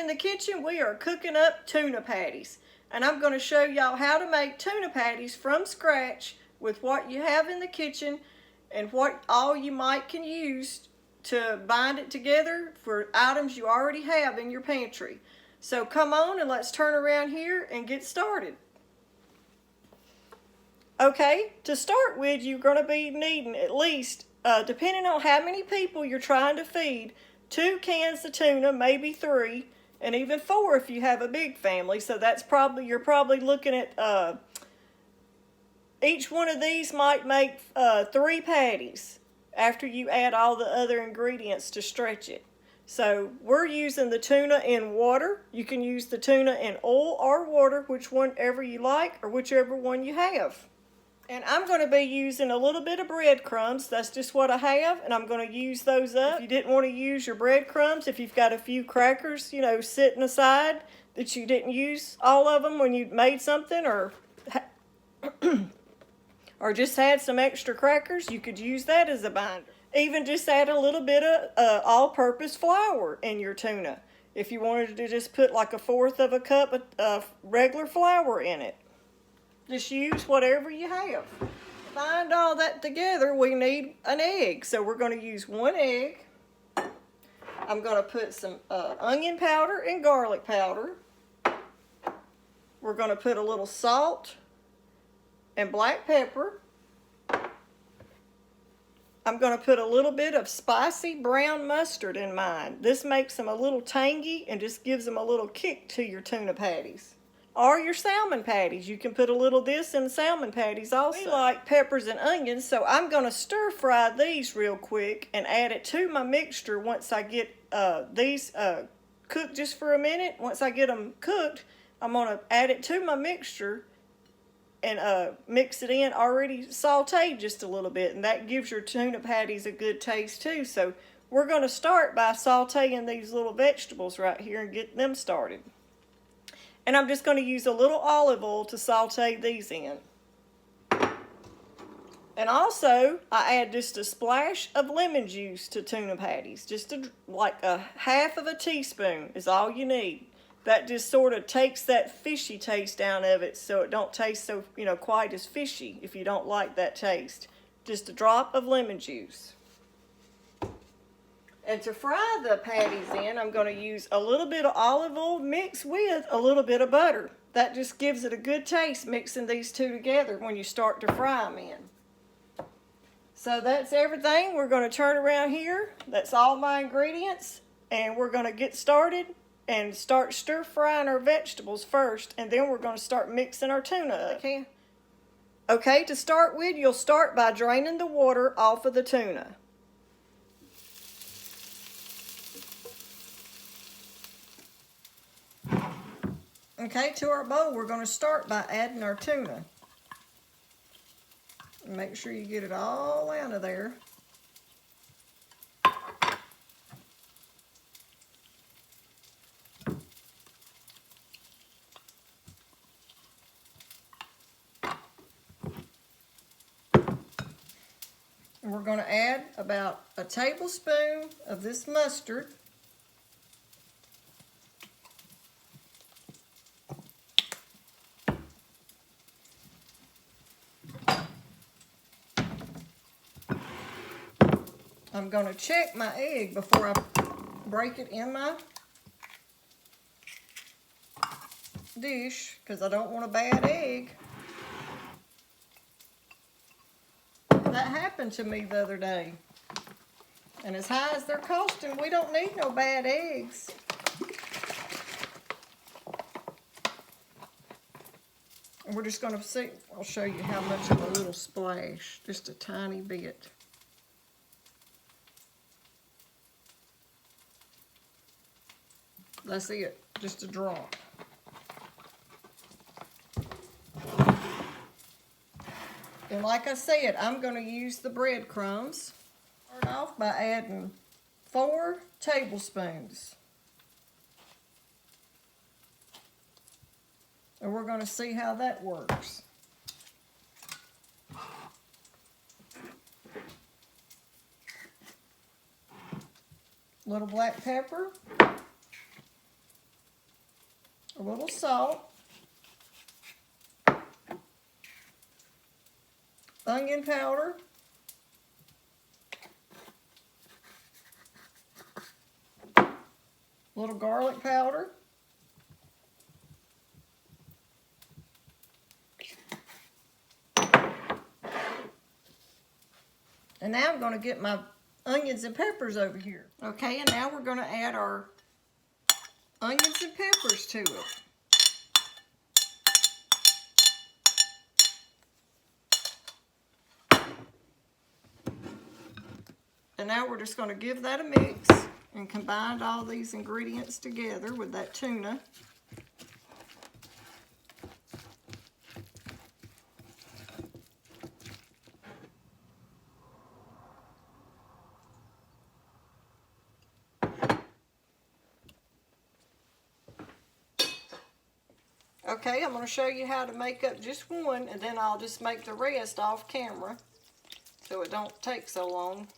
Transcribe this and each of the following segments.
in the kitchen, we are cooking up tuna patties. And I'm going to show y'all how to make tuna patties from scratch with what you have in the kitchen and what all you might can use to bind it together for items you already have in your pantry. So come on and let's turn around here and get started. Okay, to start with, you're going to be needing at least, depending on how many people you're trying to feed, 2 cans of tuna, maybe 3, and even 4 if you have a big family. So that's probably, you're probably looking at, each one of these might make 3 patties after you add all the other ingredients to stretch it. So we're using the tuna in water. You can use the tuna in oil or water, whichever you like or whichever one you have. And I'm going to be using a little bit of breadcrumbs. That's just what I have, and I'm going to use those up. If you didn't want to use your breadcrumbs, if you've got a few crackers, sitting aside that you didn't use all of them when you made something, or or just had some extra crackers, you could use that as a binder. Even just add a little bit of all-purpose flour in your tuna. If you wanted to just put like 1/4 of a cup of regular flour in it. Just use whatever you have. To bind all that together, we need an egg. So we're going to use 1 egg. I'm going to put some onion powder and garlic powder. We're going to put a little salt and black pepper. I'm going to put a little bit of spicy brown mustard in mine. This makes them a little tangy and just gives them a little kick to your tuna patties. Or your salmon patties. You can put a little of this in salmon patties also. We like peppers and onions, so I'm going to stir fry these real quick and add it to my mixture once I get these cooked just for a minute. Once I get them cooked, I'm going to add it to my mixture and mix it in already sauteed just a little bit, and that gives your tuna patties a good taste too. So we're going to start by sauteing these little vegetables right here and get them started. And I'm just going to use a little olive oil to saute these in. And also, I add just a splash of lemon juice to tuna patties. Just like 1/2 teaspoon is all you need. That just sort of takes that fishy taste out of it, so it don't taste so, quite as fishy if you don't like that taste. Just a drop of lemon juice. And to fry the patties in, I'm going to use a little bit of olive oil mixed with a little bit of butter. That just gives it a good taste, mixing these two together when you start to fry them in. So that's everything. We're going to turn around here. That's all my ingredients. And we're going to get started and start stir frying our vegetables first. And then we're going to start mixing our tuna up. Okay, to start with, you'll start by draining the water off of the tuna. Okay, to our bowl, we're going to start by adding our tuna. Make sure you get it all out of there. And we're going to add about a tablespoon of this mustard. I'm going to check my egg before I break it in my dish because I don't want a bad egg. That happened to me the other day. And as high as they're costing, we don't need no bad eggs. And we're just going to see, I'll show you how much of a little splash, just a tiny bit. That's it, just a drop. And like I said, I'm going to use the breadcrumbs. Start off by adding 4 tablespoons. And we're going to see how that works. Little black pepper. a little salt, onion powder, a little garlic powder, and now I'm going to get my onions and peppers over here. Okay, and now we're going to add our onions and peppers to it. And now we're just going to give that a mix and combine all these ingredients together with that tuna. Okay, I'm going to show you how to make up just one, and then I'll just make the rest off camera so it don't take so long.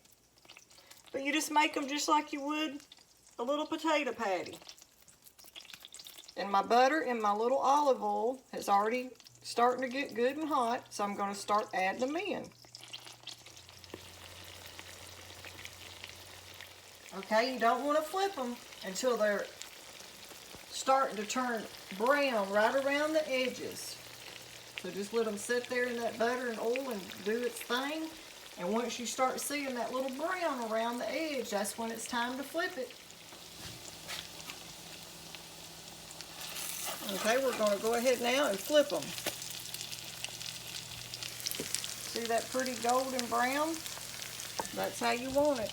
But you just make them just like you would a little potato patty. And my butter and my little olive oil is already starting to get good and hot, so I'm going to start adding them in. Okay, you don't want to flip them until they're starting to turn brown right around the edges. So just let them sit there in that butter and oil and do its thing. And once you start seeing that little brown around the edge, that's when it's time to flip it. Okay, we're going to go ahead now and flip them. See that pretty golden brown? That's how you want it.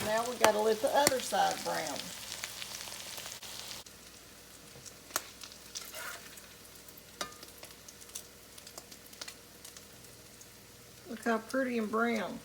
Now we got to let the other side brown. Look how pretty and brown.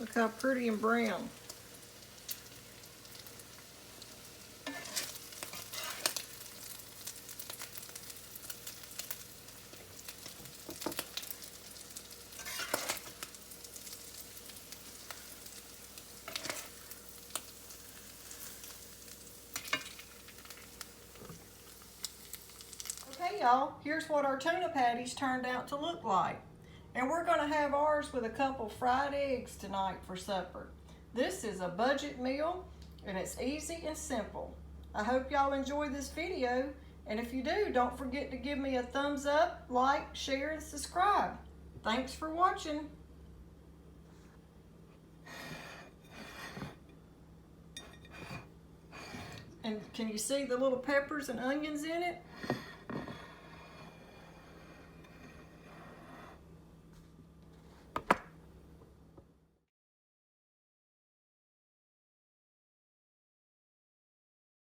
Look how pretty and brown. Okay, y'all, here's what our tuna patties turned out to look like. And we're going to have ours with a couple fried eggs tonight for supper. This is a budget meal, and it's easy and simple. I hope y'all enjoy this video, and if you do, don't forget to give me a thumbs up, like, share, and subscribe. Thanks for watching. And can you see the little peppers and onions in it?